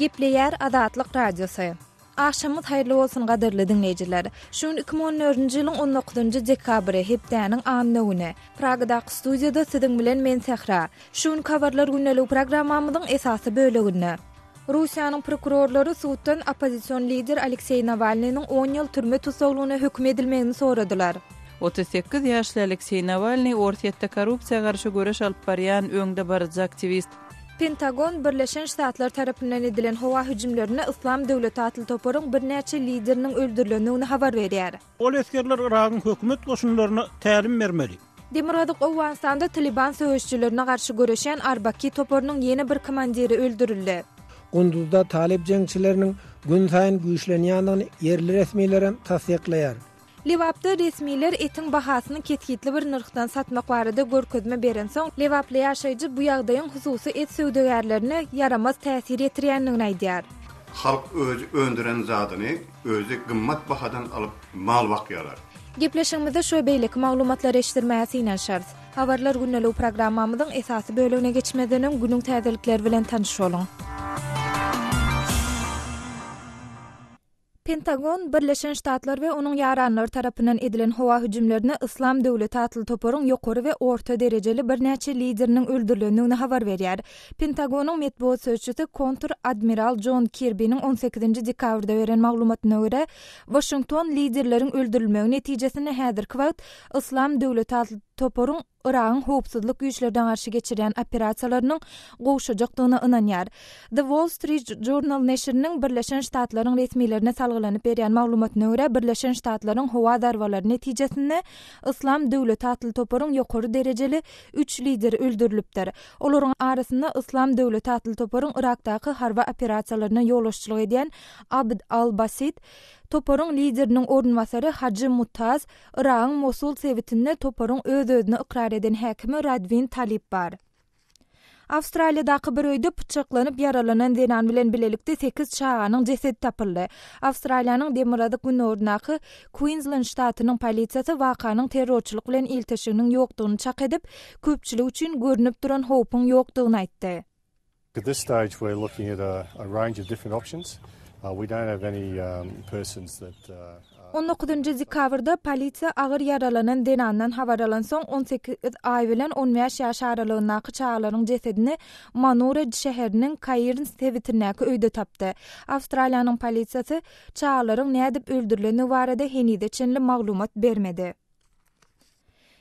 Gepleyer Azatlyk Radiosu. Akşamyz haýyrly bolsun gaderli dinleýijiler. Şuň 2014-nji ýylyň 19-njy dekabry hepdäniň anyny güni. Pragadaky studiýada siziň bilen men Sehra. Şuň habarlar günnelik programmamyzyň esasy bölegini. Russiýanyň prokurorlary suwtdan opozisiýon lider Aleksey Navalnyň 10 ýyl türme tutsagylygyna hökm edilmegini soradylar. 38 ýaşly Aleksey Navalny ortaýatda korrupsiýa garşy göreş alyp barýan öňde barjy aktivist. Pentagon Birleşen Ştatlar tarapyndan edilen howa hüjümlerine İslam döwleti atyl toparyň bir näçe lideriniň öldürilendigini habar berýär. Ol eskerler Iragyň hökümet goşunlaryna tälim bermeli. Demirady Awganistanda Taliban söhüşçilerine garşy göreşen Arbaki toparynyň ýene bir komandiri öldürildi. Gunduzda talep jeňçileriniň gün saýyn güýçlenýändigini yerli resmiýler tasdikleýär. Lewapda resmiler etin bahasyny ketkitli bir nyrkdan satmak barada görkezme beren soň Lewaply ýaşaýjy bu ýagdaýyň hususy et söwdegärlerine yaramaz täsir etdirýändigini aýdýar. Halk özü öndüren zadyny özü gymmat bahadan alyp mal bakýarlar. Gepleşigimizde şo beýleki maglumatlar eşitdirmäsi inen şart. Habarlar günnelik programmamyzyň esasy bölegine geçmeden günüň täzelikleri bilen tanışalım. Pentagon Birleşen Ştatlar we onuň ýaranlary tarapyndan edilen howa hüjümlerini İslam döwleti atyl toparyň ýokary we orta derejeli bir näçe lideriniň öldürilendigini habar berýär. Pentagonyň medeniýet söýçüsi Kontr-admiral John Kirby'niň 18-nji dekabrda beren maglumatyna görä, Washington liderleriň öldürilmegi netijesinde häzirki wagt İslam döwleti atyl toparyň Iragyň howpsuzlyk güýçlerinden garşy geçirilen operasiýalarynyň gowşajakdygyna ynanýar. The Wall Street Journal neşriniň Birleşen Ştatlaryň resmiýlerine salgylanyp berýän maglumatyna görä, Birleşen Ştatlaryň howa darbalary netijesinde İslam döwleti atyl toparyň ýokary derejeli 3 lideri öldürilipdir. Olaryň arasynda İslam döwleti atyl toparyň Irakdaky harba operasiýalaryna ýoluşçylyk edýän Abd al-Basit, toparyň lideriniň ornwasary Haji Mutaz, Iragyň Mosul sewitinde toparyň öz-özüne ikrar eden häkimi Radvin Talib bar. Awstraliýadaky bir öýde pyçaklanyp yaralanan denan bilen bilelikde 8 çağanyň jesedi tapyldy. Awstraliýanyň Demirady günörünaky Queensland ştatynyň polisiýasy wakanyň terrorçylyk bilen ilteşiginiň ýokdugyny çak edip, köpçülik üçin görünüp duran howpyň ýokdugyny aýtdy. At this stage we're looking at a range of different options. We don't have any persons that 19-njy dekabrda polisiýa agyr yaralanan denandan habar alan soň 18 ay bilen 15 ýaş aralygyndaky çağlaryň jesedini Manura şäheriniň Cairns sewitindäki öýde tapdy. Awstraliýanyň polisiýasy çağlaryň nädip öldürilenigi barada henide çenli maglumat bermedi.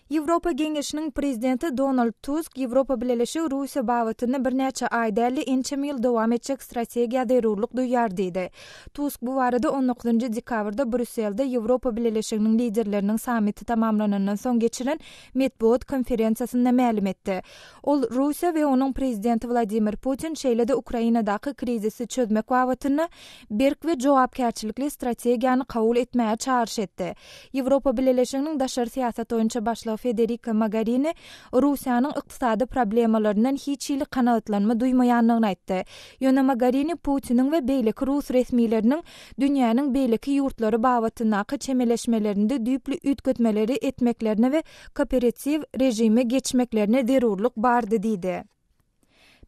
Ýewropa Geňeşiniň prezidenti Donald Tusk Ýewropa Birleşigi Russiýa bawatyny bir näçe ay däli ençe ýyl dowam etjek strategiýa derurlyk duýar diýdi. Tusk bu barada 19-njy dekabrda Brüsselde Ýewropa Birleşiginiň liderleriniň samiti tamamlanandan soň geçiren medeniýet konferensiýasynda ma'lum etdi. Ol Russiýa we onuň prezidenti Vladimir Putin şeýlede Ukrainadaky krizisi çözmek bawatyny berk we jogapkärçilikli strategiýany kabul etmäge çağrış etdi. Ýewropa Birleşiginiň daşary siýasat oýunçy başlygy Federica Mogherini Russiýanyň ykdysady problemalaryndan hiç ýyly kanagatlanma duýmaýanlygyny aýtdy. Ýöne Mogherini Putiniň we beýleki Rus resmiýleriniň dünýäniň beýleki ýurtlary bawatynaky çemeleşmelerinde düýpli üýtgetmeleri etmeklerine we kooperativ rejime geçmeklerine derurlyk bardy diýdi.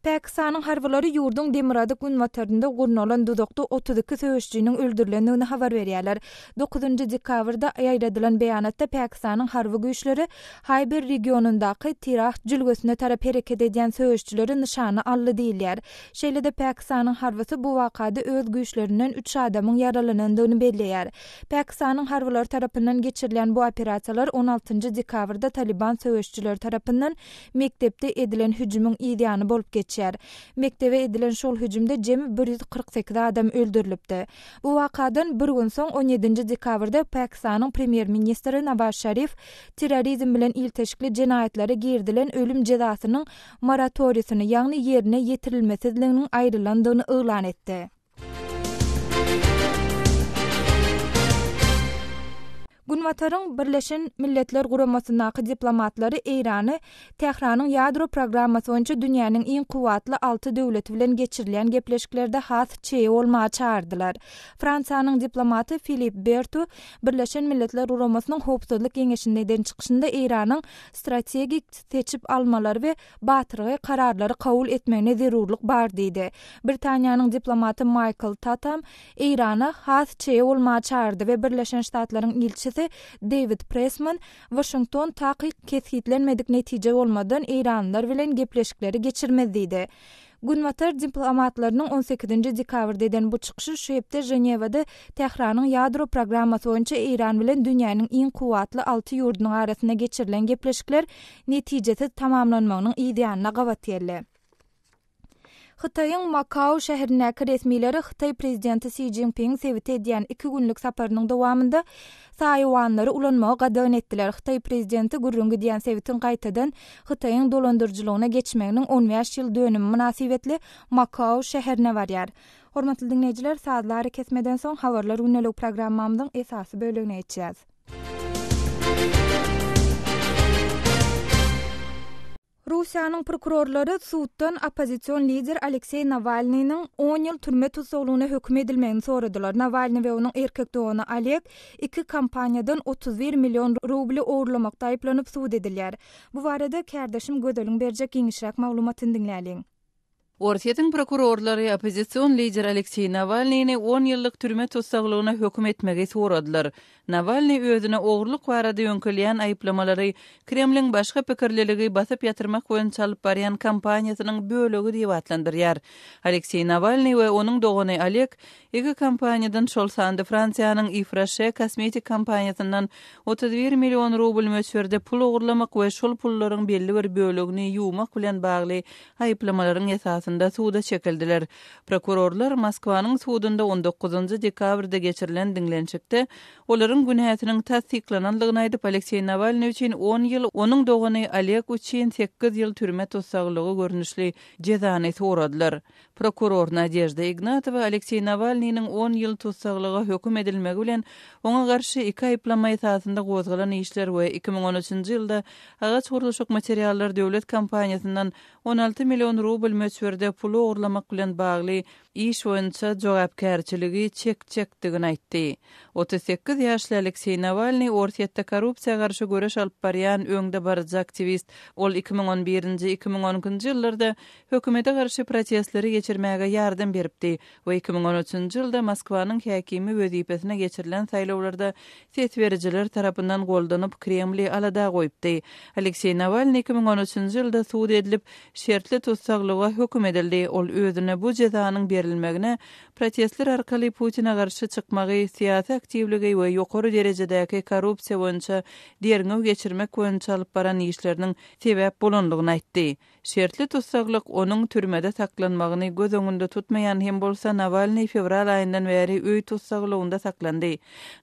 Pakistanyň harbylary ýurdun Demirady günwatarynda gurnalan dudakda 32 söhüşçüniň öldürilendigini habar berýärler. 9-njy dekabrda ýaýradylan beýanatda Pakistanyň harby güýçleri Hayber regionundaky Tirah jülgesine tarap hereket edýän söhüşçüleri nişany aldy diýilýär. Şeýlede Pakistanyň harbysy bu wakada öz güýçlerinden 3 adamyň yaralanandygyny belleýär. Pakistanyň harbylary tarapyndan geçirilen bu operasiýalar 16-njy dekabrda Taliban söhüşçüleri tarapyndan mektepde edilen hüjümüň ýa bolup geçýär. Mektebe edilen şol hüjümde jemi 148 adam öldürilipdi. Bu wakadan bir gün soň 17-nji dekabrda Pakistanyň premier ministri Nawaz Sharif terrorizm bilen ilteşikli jenaýatlary girdilen ölüm jezasynyň moratoriýasyny ýagny ýerine ýetirilmesizliginiň aýrylandygyny elan etdi. Gunwataryň Birleşen Milletler Guramasynaky diplomatlary Irany Tehranyň ýadro programmasy boýunça dünýäniň iň kuwatly 6 döwleti bilen geçirilen gepleşiklerde has çeýe bolmagy çağırdylar. Fransiýanyň diplomaty Philippe Bertu Birleşen Milletler Guramasynyň howpsuzlyk geňeşinden çykyşynda Iranyň strategik seçip almalary we batyrgy kararlary kabul etmegine zerurlyk bar diýdi. Britaniýanyň diplomaty Michael Tatam Irana has çeýe bolmagy çağırdy we Birleşen Ştatlaryň ilçisi David Pressman Washington takyk kesitlenmedik netije bolmadan Iranlar bilen gepleşikleri geçirmez diýdi. Gunwatar diplomatlarynyň 18-nji dekabrda eden bu çykyşy şu hepde Jenewada Tehranyň ýadro programmasy boýunça Iran bilen dünýäniň iň kuwatly 6 ýurdunyň arasyna geçirilen gepleşikler netijesi tamamlanmagynyň ideýanyna gawat ýerler. Xitayň Macao şäherindäki resmileri Xitay prezidenti Xi Jinping sebit edýän 2 günlük saparynyň dowamında Taiwanlary ulanmagy gadagyn etdiler. Xitay prezidenti gurrungy diýen sebitin gaýtadan Xitaýyň dolandyrjylygyna geçmeginiň 15 ýyl dönümi münasibetli Macao şäherine barýar. Hormatly dinleýijiler, saatlary kesmeden soň habarlar günnelik programmamyzyň esasy bölügine geçýäs. Rusiýanyň prokurorlary suwtdan opozisiýon lider Aleksey Navalnyň 10 ýyl türme tutsagylygyna hökm edilmegini soradylar. Navalny we onuň erkek dogany Oleg 2 kampaniýadan 31 million rubly oğurlamakda aýplanyp suwd edilýär. Bu barada kardeşim Gödeliň berjek giňişrak maglumatyny dinläliň. Ortiýetiň prokurorlary opozisiýon lider Aleksey Navalnyny 10 ýyllyk türme tutsagylygyna hökm etmegi soradylar. Navalny özüne oğurluk barada ýönkälýän aýplamalary Kremliň başga pikirliligi basyp ýatyrmak boýunça alyp barýan kampaniýasynyň bölegi diýip atlandyrýar. Aleksey Navalny we onuň dogany Oleg 2 kampaniýadan şol sandy Fransiýanyň Ifraşe kosmetik kampaniýasyndan 31 million rubl möçberde pul oğurlamak we şol pullaryň belli bir bölegini ýuwmak bilen bagly aýplamalaryň esasynda suwda çekildiler. Prokurorlar Moskwanyň suwdunda 19-njy dekabrda geçirilen diňlenşikde olaryň günäsiniň tasdiklananlygyny aýdyp Aleksey Navalny üçin 10 ýyl, onuň dogany Oleg üçin 8 ýyl türme tutsaglygy görnüşli jezany soradylar. Prokuror Nadezhda Ignatowa Aleksey Navalnyň 10 ýyl tutsaglyga hökm edilmegi bilen oňa garşy 2 aýplama esasynda gozgalan işler we 2013-nji ýylda agaç guruluşyk materiallar döwlet kampaniýasyndan 16 million rubl möçberde pul oğurlamak bilen bagly iş boýunça jogapkärçiligi çekdigini aýtdy. 38 ýaşly Aleksey Navalny ortiýetde korrupsiýa garşy göreş alyp barýan öňde barjy aktivist. Ol 2011-nji 2012-njy ýyllarda hökümete garşy protestleri geçirmäge ýardam beripdi we 2013-njy ýylda Moskwanyň häkimi wezipesine geçirilen saýlawlarda ses berijiler tarapyndan goldanyp Kremli alada goýupdy. Aleksey Navalny 2013-njy ýylda suwd edilip şertli tutsaglyga hökm edildi. Ol özüne bu jezanyň berilmegine protestler arkaly Putina garşy çykmagy, siýasy aktivligi we ýokary derejedäki korrupsiýa boýunça derňew geçirmek boýunça alyp baran işleriniň sebäp bolanlygyny aýtdy. Şertli tutsaglyk onuň türmede saklanmagyny göz öňünde tutmaýan hem bolsa Navalny fevral aýyndan beri öý tutsaglygynda saklandy.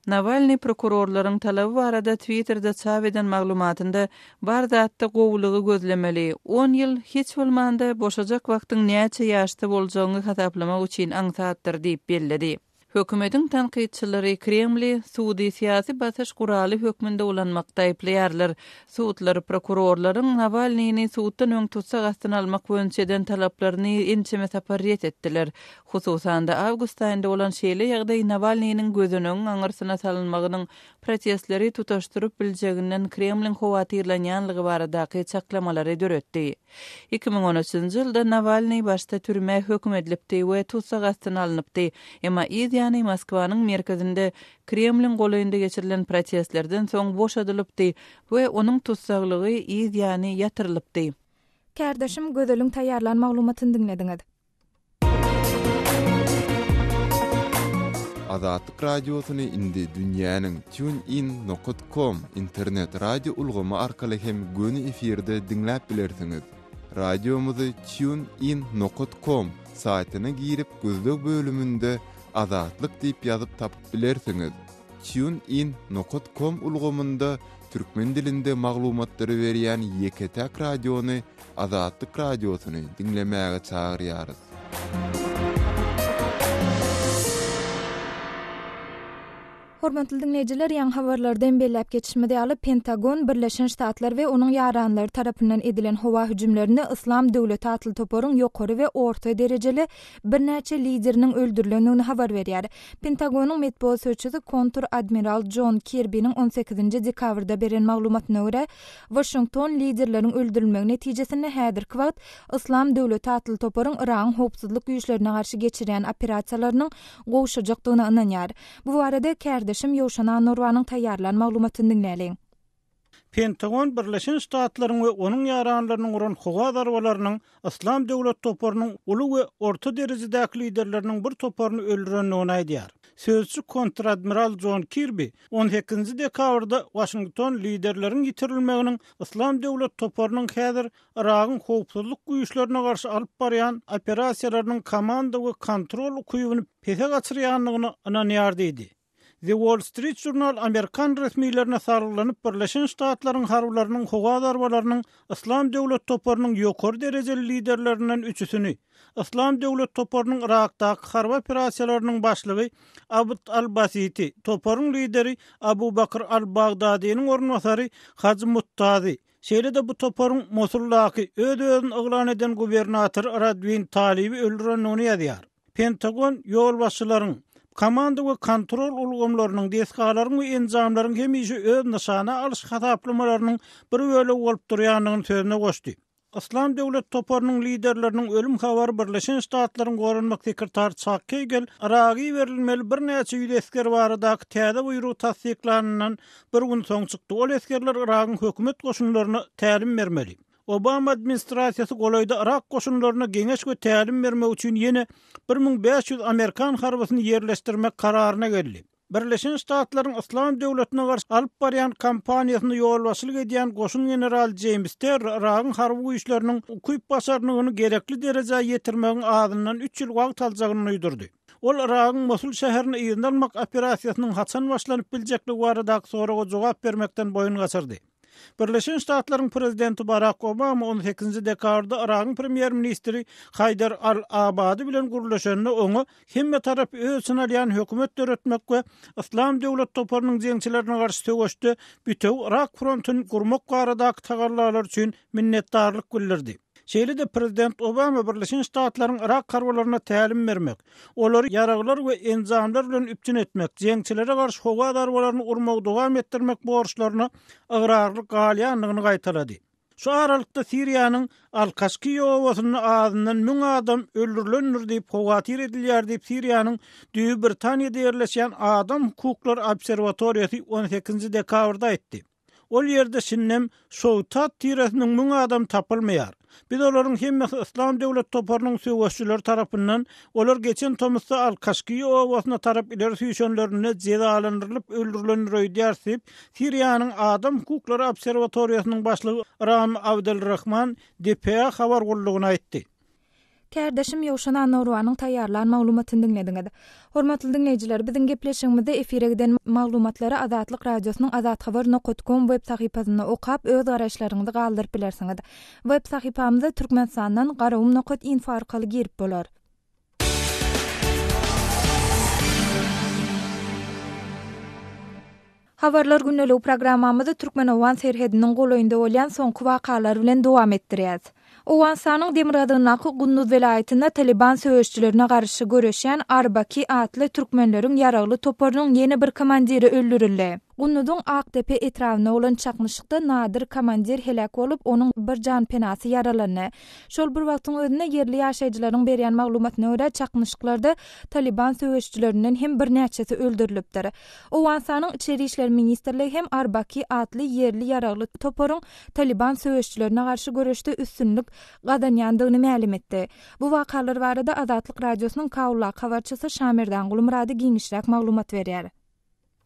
Navalny prokurorlaryň talaby barada Twitterda çap eden maglumatynda bar zatda gowulugy gözlemeli. 10 ýyl hiç bolmanda boşajak wagtyň näçe ýaşda boljagyny hasaplamak üçin aňsatdyr diýip belledi. Hökümetiň tanqidçilari Kremli suudi siyasi basyş guraly hökmünde ulanmakda aýplaýarlar. Suudlar prokurorlaryň Navalnyny suuddan öň tutsag astyna almak boýunça talaplaryny ençeme saparýet etdiler. Hususan da awgust aýynda bolan şeýle ýagdaý Navalnynyň gözüniň aňyrsyna salynmagynyň protestleri tutaşdyryp biljeginden Kremliň howatyrlanýanlygy baradaky çaklamalary döretdi. 2013-nji ýylda Navalny başda türme hökm edilipdi we tutsag astyna alınıpdy. Emma ýani Moskwanyň merkezinde Kremliň goýunda geçirilen protestlerden soň boşadylypdy we onuň tutsaglygy ýani ýatyrylypdy. Kardeşim Gödeliň taýýarlan maglumatyny dinlediňiz. Azatlyk radiosyny indi dünýäniň TuneIn.com internet radio ulgamy arkaly hem göni efirde dinläp bilersiňiz. Radiomuzy TuneIn.com saýtyna girip gözlük bölümünde Azatlyk diýip ýazyp tapyp bilersiňiz. TuneIn.com ulgamynda türkmen dilinde maglumatlary berýän Ýeketäk radiony Azatlyk radiosyny dinlemäge çagyrýarys. Hormatly dinleyijiler, ýa-ni habarlardan belläp geçişmede alyp Pentagon Birleşen Ştatlar we onuň ýaranlary tarapyndan edilen howa hüjümlerini Islam döwleti atly toparyň ýokary we orta derejeli birnäçe lideriniň öldürilendigini habar berýär. Pentagonyň medeniýet sözçüsi Kontur Admiral John Kirby'niň 18-nji dekabrda beren maglumatyna görä, Washington liderleriniň öldürilmegi netijesinde häzirki wagt Islam döwleti atly toparyň Iran howpsuzlyk güýçlerine garşy geçiren operasiýalarynyň gowşajakdygyny ananýar. Bu barada Kardeşim Ýowşana Norwanyň taýýarlan maglumatyny dinleýäliň. Pentagon Birleşen Ştatlaryň we onuň ýaranlarynyň uran howa darwalarynyň Islam döwlet toparynyň uly we orta derejedäki liderleriniň bir toparyny öldürendigini aýdýar. Sözçü Kontradmiral John Kirby 18-nji dekabrda Washington liderleriň ýitirilmeginiň Islam döwlet toparynyň häzir Iragyň howpsuzlyk güýçlerine garşy alyp barýan operasiýalarynyň komanda we kontrol kuýubyny pese gaçyrýanlygyny ananýar diýdi. The Wall Street Journal Amerikan resmiýetlerine sarylanyp Birleşen Ştatlaryň harbylarynyň howa darwalarynyň Islam döwlet toparynyň ýokary derejeli liderlerinden üçüsini, Islam döwlet toparynyň Irakdaky harby operasiýalarynyň başlygy Abd al-Basiti, toparyň lideri Abu Bakr al-Baghdadi'niň ornwasary Hazym Muttazi, şeýle-de bu toparyň Mosuldaky öz-özüni oglan eden gubernator Radwin Talibi öldürendigini ýazýar. Pentagon ýol başçylaryň komanda we kontrol ulgamlarynyň deskalaryň we enzamlaryň hemişe öz nyşana alyş hataplamarynyň bir böle bolup durýanlygyny sözüne goşdy. Islam döwlet toparynyň liderleriniň ölüm habary Birleşen Ştatlaryň gorunmak sekretary Chuck Hagel Iragy berilmeli birnäçe ýüz esker baradaky täze buyruk tasdiklanynan bir gün soň çykdy. Ol eskerler Iragyň hökümet goşunlaryna tälim bermeli. Obama administrasiýasy golayda Irak goşunlaryna geňeş we tälim bermek üçin ýene 1500 Amerikan harbysyny ýerleşdirmek kararyna geldi. Birleşen Ştatlaryň Islam döwletine garşy alyp barýan kampaniýasyny ýolbaşçylyk edýän goşun general James Terr Iragyň harby güýçleriniň ukyp başarynyny gerekli derejäge ýetirmegiň adyndan 3 ýyl wagt aljagyny uýdurdy. Ol Iragyň Mosul şäherini ýygyny almak operasiýasynyň haçan başlanyp biljekligi baradaky soraga jogap bermekden boyun gaçyrdy. Birleşen Ştatlaryň prezidenti Barack Obama 18-nji dekabrda Iragyň premier ministri Haydar al-Abadi bilen gurulşanyny oňa hemme tarap özüne alýan hökümet döretmek we Islam döwlet toparynyň jeňçilerine garşy töweşde bütew Irak frontyny gurmak baradaky tagarlalar üçin minnetdarlyk bildirdi. Şeýle-de prezident Obama Birleşen Ştatlaryň Irak harbalaryna tälim bermek, olary ýaraglar we enzamlar bilen üpçün etmek, jeňçilere garşy howa darwalaryny urmagy dowam etdirmek borçlaryny ıgrarlyk galýanlygyny gaýtardy. Şu aralykda Siriýanyň Al-Kaşky ýowasynyň adyndan 1000 adam öldürilendir diýip howatyr edilýär diýip Siriýanyň Düýü Britaniýada ýerleşýän Adam hukuklary obserwatoriýasy 18-nji dekabrda aýtdy. Ol ýerde şinnem Şowtat tirasiniň 1000 adam tapylmaýar. Biz olaryň hemmesi Islam döwlet toparynyň söwüşçüleri tarapyndan olar geçen Tomysda Al-Kaşky owasyna tarap ileri süýşenlerine cezalandyrylyp öldürilendir diýip Siriýanyň Adam hukuklary obserwatoriýasynyň başlygy Ram Abdelrahman DPA habar gurulugyna aýtdy. Kardeşim Ýowşana Norwanyň taýýarlan maglumatyny dinlediňiz. Hormatly dinleýijiler, biziň gepleşigimizde efire giden maglumatlary Azatlyk radiosynyň azathabar.com web sahypasyna okap öz garaşlaryňyzy galdyryp bilersiňiz. Web sahypamyzda Türkmenistandan garawum.info arkaly girip bolar. Habarlar günnelik programmamyzda Türkmenowan serhediniň golaýynda bolýan soňky wakalar bilen dowam etdirýäs. Owensanyň Demiradaňdaky Gündüz welaýetinde Taliban söwüşçülerine garşy göreşýän Arbaki atly türkmenleriň ýaragly toparynyň ýene bir komandiri öldürildi. Gündüziň Aktepe etrawyna bolan çakmyşykda nadir komandir helak bolup, onuň bir jan penasy yaralandy. Şol bir wagtyň özünde yerli ýaşaýjylaryň berýän maglumatyna görä çakmyşyklarda Taliban söwüşçülerinden hem bir näçesi öldürilipdir. Owensanyň Içeri işler ministrligi hem Arbaki atly yerli ýaragly toparyň Taliban söwüşçülerine garşy görüşde üstünlük gadanýandygyny ma'lum etdi. Bu wakalar barada Azatlyk radiosynyň Kawla habarçysy Şamirdan Gulmurady giňişräk maglumat berýär.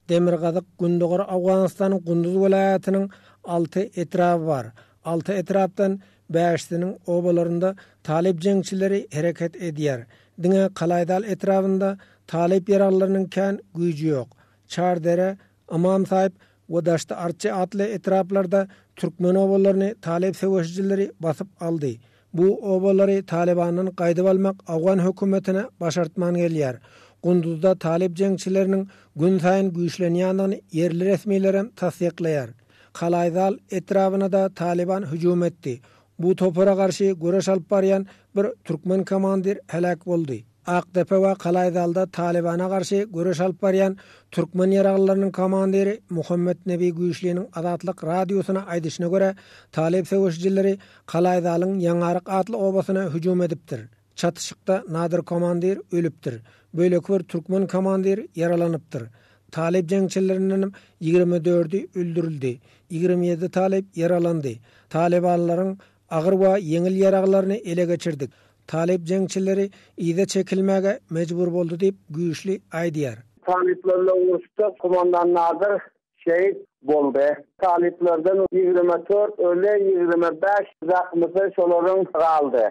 Demirgazyk Gündüzgür Awganystanyň Gündüz welaýatynyň 6 etrapy bar. 6 etrapdan 5-siniň obalarynda talip jeňçileri hereket edýär. Diňe Kalaýdal etrapynda talip ýaraglarynyň kän güýji ýok. Çardere, Amam Saýyp we Daşty Arçy atly etraplarda türkmen obalaryny talip söwüşçileri basyp aldy. Bu obalary Talibanyň gaýdyp almak Awgan hökümetine başartman gelýär. Gunduzda talip jeňçileriniň gün saýyn güýçlenýändigini yerli resmiýlerim tasdikleýär. Kalaýdal etrawyna da Taliban hüjum etdi. Bu topara garşy göreş alyp barýan bir türkmen komandir helak boldy. Aqtepe we Kalaýdalda Talibana garşy göreş alyp barýan türkmen ýaraglarynyň komandiri Muhammed Nebi Güýçliniň Azatlyk radiosuna aýdyşyna görä, Talib söwüşçileri Kalaýdalyň Ýaňaryk atly obasyna hüjum edipdir. Çatışykda Nadir komandir ölüpdir. Böyleki bir türkmen komandir yaralanypdyr. Talib jeňçileriniň 24'ü öldürildi. 27 talib yaralandy. Talibanlaryň agyr we yeňil ýaraglaryny ele geçirdik. Talib jeňçileri ýyda çekilmäge mejbur boldy diýip güýçli aýdýar. Taliplerle uğraşta kumandan Nadir şehit boldy. Taliplerden 24 öle 25 zakmysa şolaryň galdy.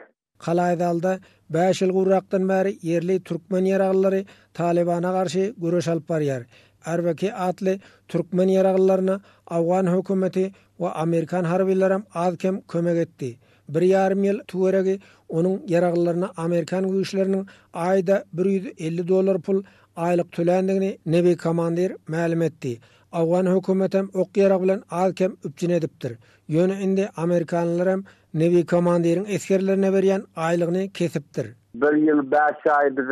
Kalaýdalda 5 ýyl gurrakdan bäri yerli türkmen ýaraglary Talibana garşy göreş alyp barýar. Erbeki atly türkmen ýaraglaryna Awgan hökümeti we Amerikan harbiýlerim azkem kömek etdi. 1,5 ýyl tuweregi onuň ýaraglaryna Amerikan güýçleriniň aýda $150 pul aýlyk tölendigini Nebi komandir ma'lum etdi. Awgan hökümetem ok ýarag bilen azkem üpjün edipdir. Ýöne indi Amerikanlaram Nebi komandiriň eskerlerine berýän aýlygyny kesipdir. 1 ýyl 5 aýda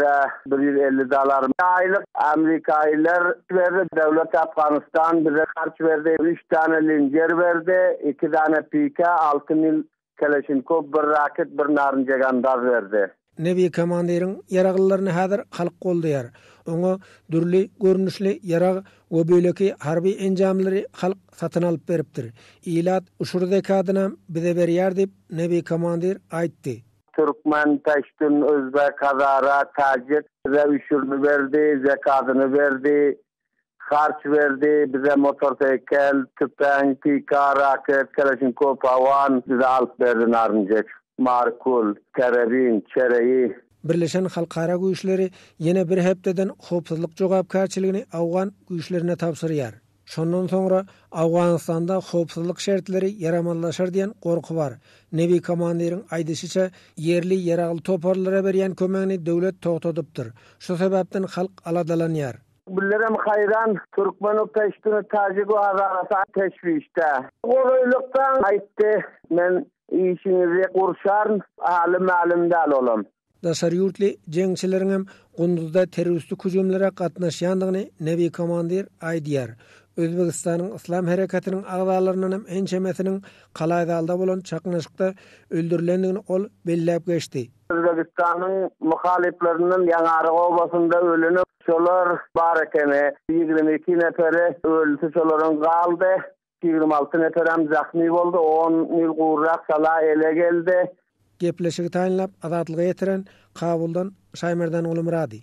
$150 aýlyk Amerikalılar verdi. Devlet Afganistan bize harç verdi. 3 tane Linger verdi. 2 tane PK, 6.000 Kalashnikov, bir raket, bir narınjagandar verdi. Nebi komandiriň ýaraglaryny häzir halk goldaýar. Oňa dürli görnüşli ýarag we böleki harby enjamlary halk satyn alyp beripdir. Ilat uşur zekadyna bize berýär diýip Nebi komandir aýtdy. Türkmen, Taştun, Özbek, Hazara, Tacik bize uşurunu verdi, zekadyny berdi, harç verdi, bize motorsykel, tüpen, pika, raket, Kalashnikov, Awgan bize alyp berdi narınjak. Markul, Karabin, Çereyi. Birleşen Halkara güýçleri ýene bir hepdeden hopsuzlyk jogapkärçiligini Awgan güýçlerine tapşyrýar. Şondan soňra Awganistanda hopsuzlyk şertleri ýaramanlaşar diýen gorky bar. Nebi komandiriň aýdyşyça yerli ýaragly toparlara berýän kömegini döwlet togtadypdyr. Şu sebäpden halk aladalanýar. Billerem hayran Türkmen, Taştun, Tacik we Hazara teşvişde. Goýlykdan aýtdy, men işinizi kurşarın, alim dal olam. Daşar ýurtly jeňçileriň Gunduzda terroristlik hüjumlara gatnaşýandygyny Nebi komandir aýdýar. Özbegistanyň Islam harekatiniň agzalarynyň ençemesiniň Kalaýdalda bolan çaknaşykda öldürilendigini ol belläp geçdi. Özbegistanyň muhalifleriniň Ýaňaryk obasynda ölenip şolar bar ekeni 22 neperi öldü, şolaryň galdy. 26 neferem zahmi boldy, 10 ýyl gurrak sala ele geldi. Gepleşigi taýinlap azatlyga ýetiren Kabuldan Şaýmerdan Ulumrady.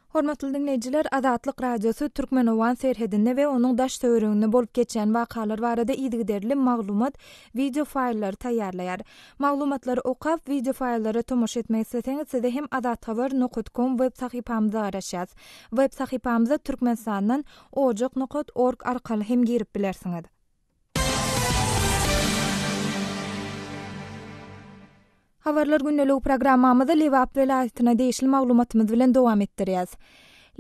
Hormatly dinleýijiler, Azatlyk radiosu Türkmenowan serhedinde we onuň daş töwereginde bolup geçen wakalar barada ýygyderli maglumat, video faýllary taýýarlaýar. Maglumatlary okap, video faýllary tomoş etmek isteseňiz, size hem azathabar.com web sahypamyza garaşýas. Web sahypamyza Türkmenistandan ojok.org arkaly hem girip bilersiňiz. Habarlar günnelik programmamyzda Lewap welaýatyna değişil maglumatymyz bilen dowam etdirýäs.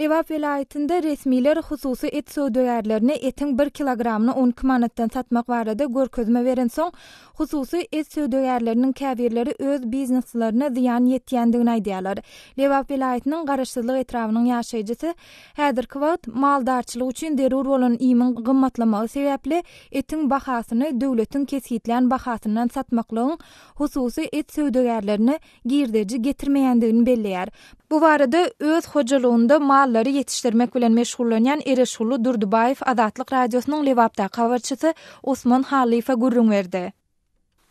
Lewap welaýatynda resmiler hususy et söwdegärlerini etiň 1 kilogramyny 12 manatdan satmak barada görkezme beren soň, hususy et söwdegärleriniň käbirleri öz bizneslaryna ziýan ýetýändigini aýdýarlar. Lewap welaýatynyň garaşsyzlyk etrawynyň ýaşaýjysy häzirki wagt maldarçylyk üçin derur bolan iýmiň gymmatlamagy sebäpli etiň bahasyny döwletiň kesitlen bahasyndan satmaklygyň hususy et söwdegärlerini girdeji getirmeýändigini belleýär. Bu barada öz hojalygynda mallary ýetişdirmek bilen meşgullanýan Ereşully Durdubaýew Azatlyk radiosynyň Lewapda habarçysy Osman Halifa gurrun berdi.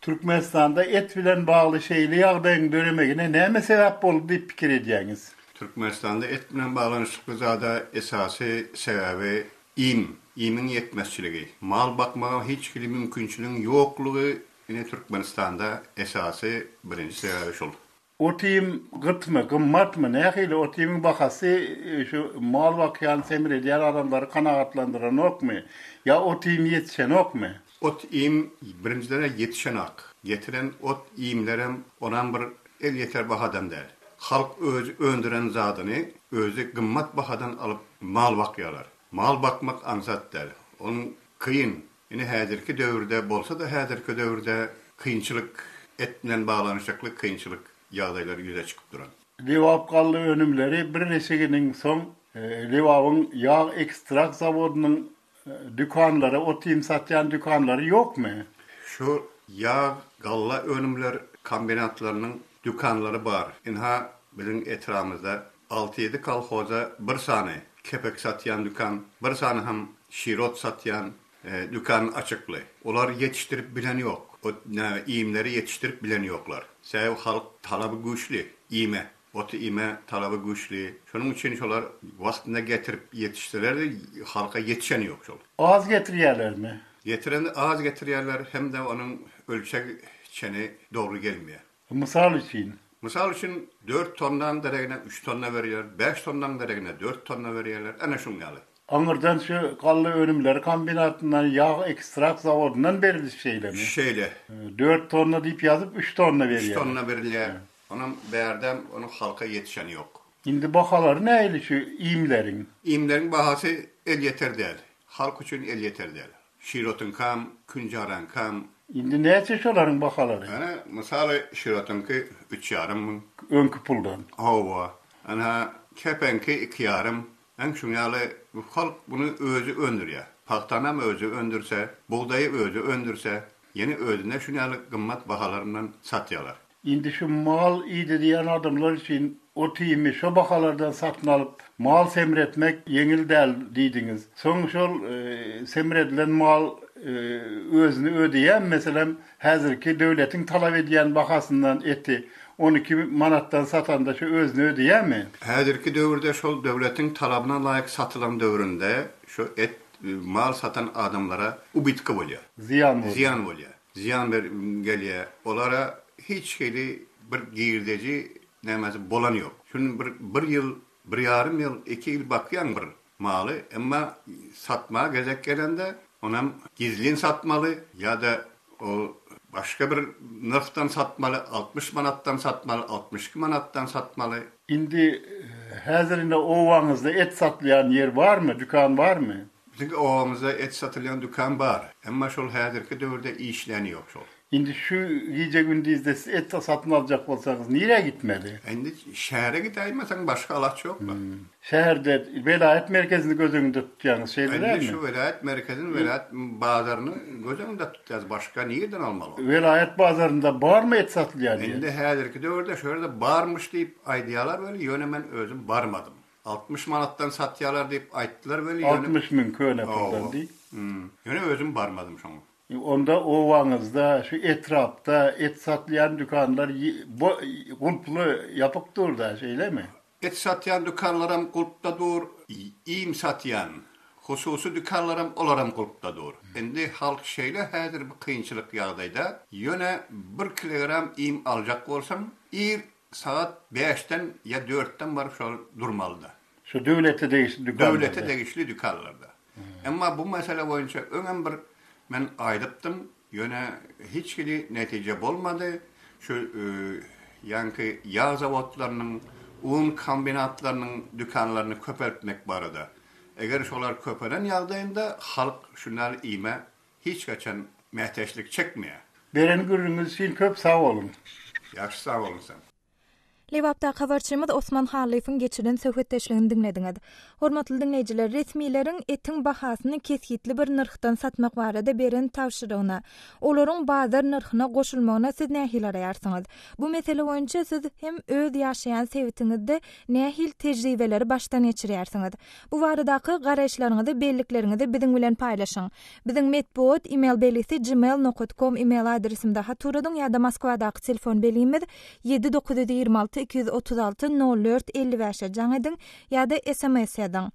Türkmenistanda et bilen bagly şeýle ýagdaýyň döremegine näme sebäp boldy diýip pikir edýäňiz? Türkmenistanda et bilen baglanşykly zada esasy sebäbi iýmiň ýetmezçiligi. Mal bakmaga hiç kim mümkinçiligiň ýoklugy ine Türkmenistanda esasy birinji sebäbi şol. Otim gıtmı, gımmatmı, nähili otimin bahasy şu mal bakýan semredýär adamlary kanagatlandyran okmy? Ya otim ýetişen okmy? Ot iým birinjilere ýetişen ak. Getiren ot iýimlerem onan bir el ýeter bahadan däl. halk özü öndüren zadyny özü gymmat bahadan alıp mal bakýarlar. Mal bakmak ansat der. Onun kıyın. Yine häzirki döwürde bolsa da häzirki döwürde kıyınçılık etlen bağlanışıklık kıyınçılık ýagdaýlary ýüze çykyp duran. Lewap gally önümleri bir neçeginin soň Lewap'ın yağ ekstrakt zawodynyň dükanlary, otim satýan dükanlary ýokmy? Şu yağ galla önümler kombinatlarynyň dükanlary bar. Inha bizim etramyzda 6-7 kolhoza bir sany kepek satýan dükan, bir sany hem şirot satýan dükan açykly. Olar yetiştirip bilen ýok. O iýimleri yetiştirip bilen ýoklar. Säw halk talaby güçli, iýme. Oty iýme talaby güçli. Şonuň üçin şolar wagtynda getirip yetiştirerler, halka yetişen ýok şol. Az getirýärlermi? Getiren az getirýärler hem de onun ölçek çeni doğru gelmiyor. Misal için 4 tondan deregine 3 tonna berýär, 5 tondan deregine 4 tonna berýärler. Ana şungaly. Anırdan şu gallı önümleri kombinatından yağ ekstrakt zavodundan berildi şeylemi. Şeyle. 4 tonna deyip yazıp 3 tonna berýär. 3 tonna berilýär. Onun berdem onun halka yetişeni yok. Indi bahaları näýli şu iýimlerin? İýimlerin bahasy el yeter däl. Halk üçin el yeter däl. Şirotun kam, künjaran kam. Indi näçe şolaryň bahaları? Ana misaly şirotunky 3,5 ming öňkü puldan. Hawa. Ana kepenki 2,5. En şunyaly halk bunu özü öndürýär. Paxtanam özü öndürse, buğdayı özü öndürse, yeni özüne şunyaly gymmat bahalarından satýarlar. Indi şu mal ýydy diýen adamlar üçin o tiýimi şu bahalardan satyn alyp mal semretmek yeňil däl diýdiňiz. Soň şol semredilen mal özünü ödeýän, meselem häzirki döwletiň talap edýän bahasyndan eti 12 manattan satanda şu özünü ödeýärmi? Häzirki döwürde şol döwletiň talabyna laýyk satylan döwründe şu et mal satan adamlara ubitki bolýar. Ziyan bolýar. Ziyan gelýär. Olara hiç şeyli bir girdeci nämesi bolan ýok. Şunu bir ýyl, 1,5 ýyl, 2 ýyl bakýan bir maly, emma satma gezek gelende onam gizlin satmaly ýa-da o başga bir nırftan satmaly, 60 manattan satmaly, 62 manattan satmaly. Indi häzirinde owaňyzda et satýan ýer barmy, dükan barmy? Bizim owaňyzda et satylýan dükan bar, emma şol häzirki döwürde işleni ýok şol. Indi şu gece gündüzde siz et satın alacak olsanız nereye gitmeli? Indi şähere gidäýmeseň başga alaç ýokmy? Şäherde velayet merkezini gözüňde tutýaňyz şeyler mi? Şu velayet merkezini, velayet bazaryny gözüňde tutýaňyz, başga nirden almaly? Velayet bazarında barmy et satylýar? Indi häzirki döwürde şöyle barmış diýip aýdýarlar, böyle ýöne men özüm barmadım. 60 manattan satýarlar diýip aýtdylar, böyle ýöne 60 min köle puldan diýip. Ýöne özüm barmadım şoňa. Onda owaňyzda şu etrapda et satýan dükanlar gulply yapyp durda şeylemi? Et satýan dükanlaram gulpda dur, iýim satýan hususy dükanlaram olaram gulpda dur. Endi halk şeýle häzir bu kynçylyk ýagdaýda ýöne 1 kilogram iýim aljak bolsaň, saat 5-den ya 4-den barıp şol durmalyda. Şu döwlete degişli dükanlarda. Döwlete degişli dükanlarda. Emma bu mesele boýunça öňem bir men aýdypdym, ýöne hiç kili netije bolmady. Şu ýanky ýağ zawodlarynyň, un kombinatlarynyň dükanlaryny köpeltmek barada. Eger şolar köpelen ýagdaýynda halk şunlar iýme hiç gaçan mähteşlik çekmeýär. Beren gürrüňiz üçin köp sag bolun. Ýaşy sag bolun sen. Lewapda habarçymyz Osman Haliýewiň geçiren söhbetdeşligini dinlediňiz. Hormatly dinleýijiler, resmiýlerin etiň bahasyny kesgitli bir narxdan satmak barada beren tawşyrygyna, olaryň bazar narhyna goşulmagyna siz nähil araýarsyňyz? Bu mesele boýunça siz hem öz ýaşaýan sewiňizde nähil tejribeleri başdan geçirýärsiňiz? Bu baradaky garaşlaryňyzy, bellikleriňizi biziň bilen paýlaşyň. Biziň medbuat email belisi gmail.com email adresimde haturadyň ýa-da Moskwadaky telefon belimiz 7926 236 04 55 jaňydyň ýa-da SMS ýadyň.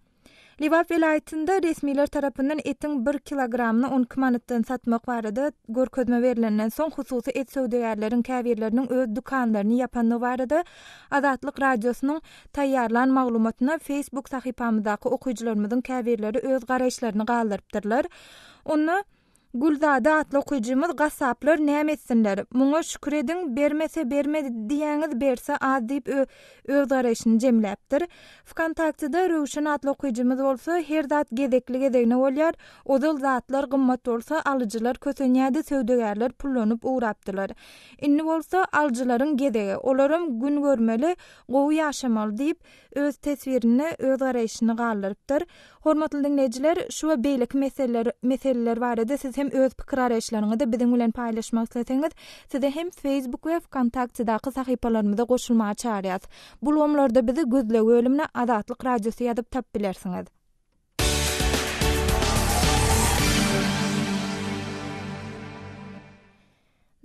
Lewap vilayetinde resmiler tarapyndan etiň 1 kilogramyny 12 manatdan satmak barada görkezme berilenden soň hususy et söwdegärleriň käbirleriniň öz dükanlaryny ýapany barada Azatlyk radiosynyň taýýarlan maglumatyna Facebook sahypamyzdaky okuyjylarymyzyň käbirleri öz garaşlaryny galdyrypdyrlar. Onu Gulzada atlı okuyucumuz gasaplar näme etsinler? Muňa şükür edin, bermese bermedi diýäňiz berse az diýip öz garaşyny jemläpdir. Kontaktda Röwşen atly okuyucumuz bolsa her zat gezekli gezegine bolýar. Ozal zatlar gymmat bolsa alyjylar kösenýärdi, söwdegärler pullanyp uğrapdylar. Inni bolsa alyjylaryň gezegi, olaram gün görmeli, gowy ýaşamaly diýip öz tesbirini, öz garaşyny galdyrypdyr. Hormatly dinleyijiler, şu we beýlik meseleler barada siz hem öz pikir araýşlaryňyzy biziň bilen paýlaşmak isteseňiz, size hem Facebook we Kontaktdaky sahypalarymyza goşulmagy çağırýas. Bu lomlarda bizi gözle bölümine Azatlyk Radiosy ýazyp tap bilersiňiz.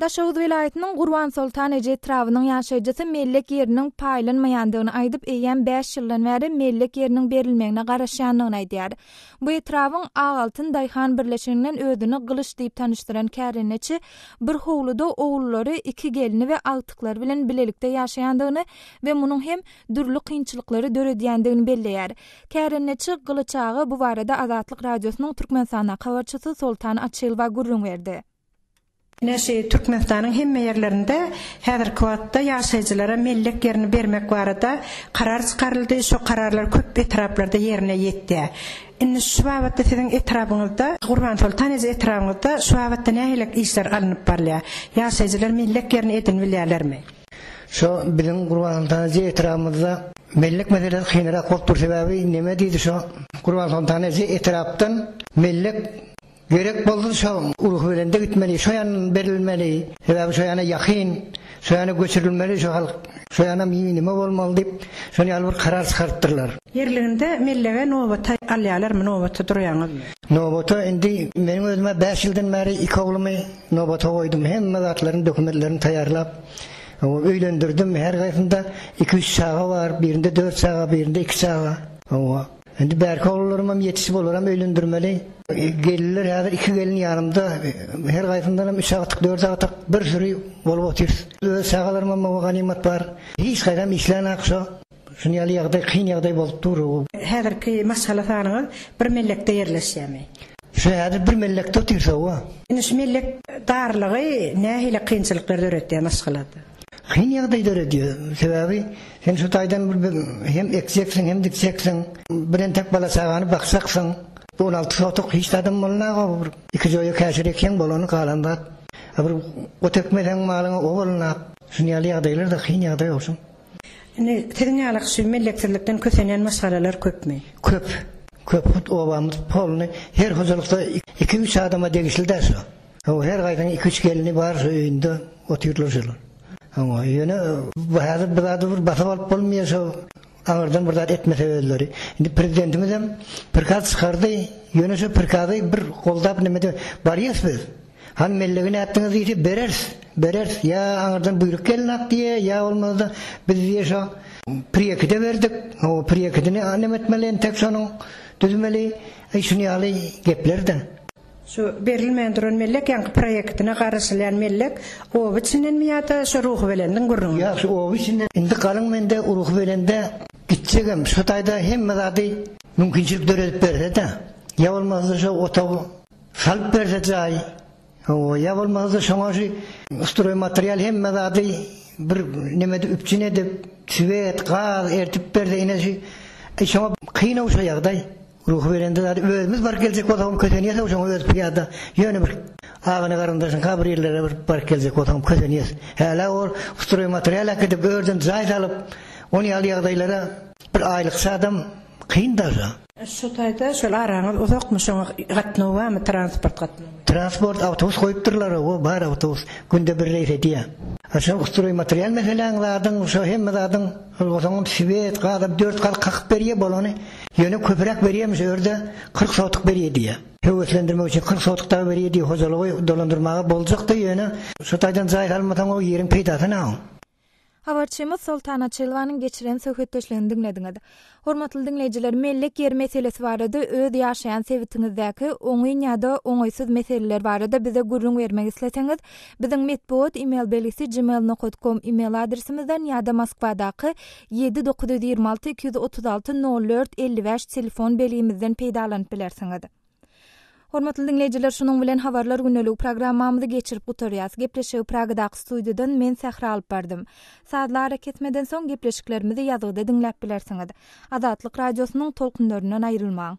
Daşawuz vilayatynyň Gurban Sultan eje etrawynyň ýaşaýjysy mellek ýeriniň paýlanmaýandygyny aýdyp, eýen 5 ýyldan bäri mellek ýeriniň berilmegine garaşýandygyny aýdýar. Bu etrawyň Ağaltyn Daýhan birleşiginden özüni Gylyç diýip tanışdyran kärenneçi bir howluda oğullary, 2 gelini we agtyklar bilen bilelikde ýaşaýandygyny we munyň hem dürli kynçylyklary döredýändigini belleýär. Kärenneçi Gylyç agy bu barada Azatlyk Radiosynyň Türkmenistana habarçysy Sultan Açylwa gurrun berdi. Näşe Türkmenistanyň hemme ýerlerinde häzirki wagtda ýaşaýjylara mellek ýerini bermek barada karar çykaryldy. Şu kararlar köp etraplarda ýerine ýetdi. Inni şu wagtda siziň etrabyňyzda, Gurban Sultan etrabyňyzda şu wagtda nähilek işler alınıp barlýar. Ýaşaýjylar mellek ýerini edin bilýärlermi? Şu biziň Gurban Sultan etrabymyzda mellek meselesi hynyrak bolupdyr sebäbi neme diýdi şu Gurban Sultan etrapdan mellek gerek boldy şu uruh belende gitmeli, şu ýan berilmeli, sebäbi şu ýana ýakyn, şu ýana göçürilmeli, şu halk, şu ýana nime bolmaly diýip, şonu ýaly bir karar çykartdyrlar. Yerlerinde mellege nowata alýarlarmy, nowata durýaňyzmy? Nowata indi meniň özüme 5 ýyldan bäri 2 oglumy nowata goýdum, hemme zatlaryň dokumentlerini taýýarlap, öýlendirdim. Her gaýsynda 2-3 saga bar, birinde 4 saga, birinde 2 saga. Endi berki ogullarym ýetişip bolaram öýlendirmeli. Gelirler häzir 2 gelin ýanymda, her gaýsyndan 3 sagatlyk, 4 sagatlyk bir sürü bolup otyr. Öz sagalarym ganimat bar. Hiç gaýram işlen akşa. Şunu ýaly ýagdaý, kyn ýagdaý bolup dur. Häzirki masala sanyňyz bir mellekde ýerleşýärmi? Şu häzir bir mellekde otyrsa wa. Indi mellek darlygy nähile kynçylyklar döretdi masalada? Kyn ýagdaý döredýär. Sebäbi sen şu taýdan hem ekseksin hem dikseksin. Bilen tek bala sagany baksaksyň. 16 sotuk hiç adam bolnaga bir 2 joýa käşireken bolany galanda. Bir o tekmeden malyny o bolnap. Şunu ýaly ýagdaýlar da kyn ýagdaý bolsun. Indi terňalyk şu mellekçilikden kösenýän masalalar köpmi? Köp. Köp obamyz polny her hozurlukda 2-3 adama degişildi şu. O her gaýdan 2-3 gelini bar öýünde otyrlar. Ama ýöne häzir bir basa bolup bolmaýar şu. Ağırdan burada etmese öldüleri. Şimdi prezidentimiz hem prikaz çıkardı. Yöne şu prikazı bir koldap nemede barıyız biz. Han mellegini attığınız işi berers. Ya ağırdan buyruk gelin at diye, ya olmaz da biz diye şu priyakide verdik. O priyakidini annem etmeliyin tek sonun düzmeli. Şunu yalı geplerden. Şu berilmeyen duran mellek, yani proyektine karşılayan mellek, o biçinden mi ya da şu ruhu belenden gurrun? Ya şu o biçinden, indi kalın mende, ruhu belende gideceğim. Şu tayda hem mezadı mümkünçülük döredip berse de, ya olmazsa şu otağı salıp berse cay, ya olmazsa şuna şu ustroy materyal hem mezadı bir nemede üpçün edip, süvet, gaz, ertip berse yine şu, şuna kıyına uşa yağday. Ruh verende de özümüz bar gelecek otam köteniyse o şoň öz piyada ýöne bir agyny garyndaşyň kabir ýerlere bir bar gelecek otam köteniyse hala o ustroy material akdyp öýden jaý salyp ony ýaly ýagdaýlara bir aýlyk adam kyn da. Şu taýda şol araňyz uzakmy şoňa gatnawamy transport gatnawy? Transport awtobus goýupdyrlar, o bar awtobus günde bir reýs edýär. Aşağı ustroy material meselenlerden şu hemmelerden otomobil sivet qadap 4 qal qaqıp beriye bolany ýöne köpürek berýärmiş örde 40 sotuk berýär diýe. Hewetlendirmek üçin 40 sotukda berýär diýe hojalygy dolandyrmaga boljak da ýöne şu taýdan jaý almadan o ýeriň peýdasyny al. Habarçymyz Sultan Açylwanyň geçiren söhbetdeşligini dinlediňiz. Hormatly dinleýijiler, mellek ýer meselesi barada öz ýaşaýan sebitiňizdäki oňy ýa-da oňysyz meseleler barada bize gurrun bermek isleseňiz, biziň medpuat email belgisi gmail.com email adresimizden ýa-da Moskwadaky 7926 236 04 55 telefon belgimizden peýdalanyp bilersiňiz. Hormatly dinleyijiler, şunun bilen habarlar günnelik programmamyzy geçirip gutarýas. Gepleşigi Pragadaky studiýadan men Sähra alyp bardym. Saatlar ketmeden soň gepleşiklerimizi ýazgyda dinläp bilersiňiz. Azatlyk radiosynyň tolkunlaryndan aýrylmaň.